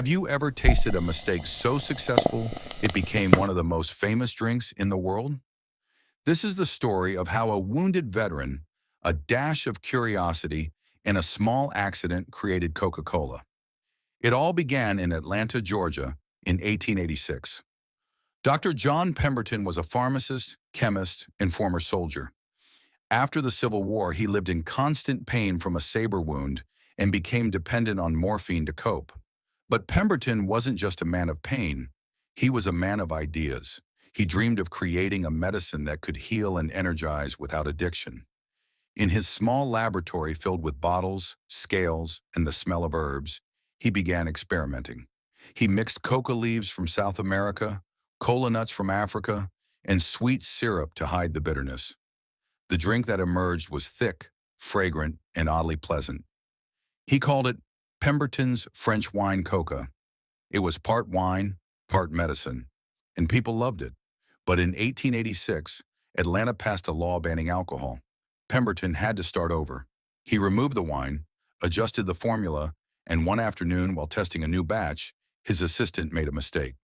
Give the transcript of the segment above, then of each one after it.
Have you ever tasted a mistake so successful it became one of the most famous drinks in the world? This is the story of how a wounded veteran, a dash of curiosity, and a small accident created Coca-Cola. It all began in Atlanta, Georgia, in 1886. Dr. John Pemberton was a pharmacist, chemist, and former soldier. After the Civil War, he lived in constant pain from a saber wound and became dependent on morphine to cope. But Pemberton wasn't just a man of pain. He was a man of ideas. He dreamed of creating a medicine that could heal and energize without addiction. In his small laboratory filled with bottles, scales, and the smell of herbs, he began experimenting. He mixed coca leaves from South America, cola nuts from Africa, and sweet syrup to hide the bitterness. The drink that emerged was thick, fragrant, and oddly pleasant. He called it Pemberton's French wine coca. It was part wine, part medicine, and people loved it. But in 1886, Atlanta passed a law banning alcohol. Pemberton had to start over. He removed the wine, adjusted the formula, and one afternoon, while testing a new batch, his assistant made a mistake.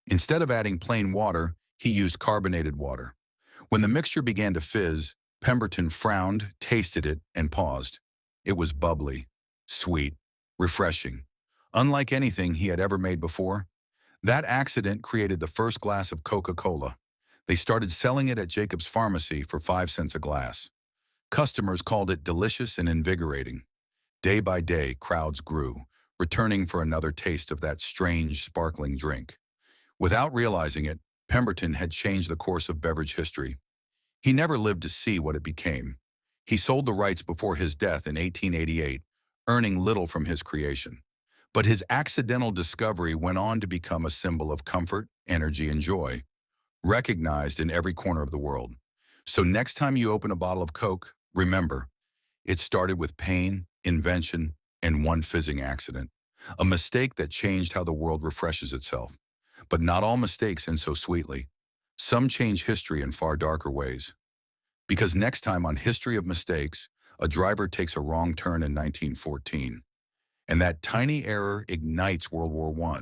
Instead of adding plain water, he used carbonated water. When the mixture began to fizz, Pemberton frowned, tasted it, and paused. It was bubbly, sweet, refreshing, unlike anything he had ever made before. That accident created the first glass of Coca-Cola. They started selling it at Jacob's Pharmacy for 5 cents a glass. Customers called it delicious and invigorating. Day by day, crowds grew, returning for another taste of that strange, sparkling drink. Without realizing it, Pemberton had changed the course of beverage history. He never lived to see what it became. He sold the rights before his death in 1888, earning little from his creation. But his accidental discovery went on to become a symbol of comfort, energy, and joy, recognized in every corner of the world. So next time you open a bottle of Coke, remember, it started with pain, invention, and one fizzing accident. A mistake that changed how the world refreshes itself. But not all mistakes end so sweetly. Some change history in far darker ways. Because next time on History of Mistakes, a driver takes a wrong turn in 1914. And that tiny error ignites World War I.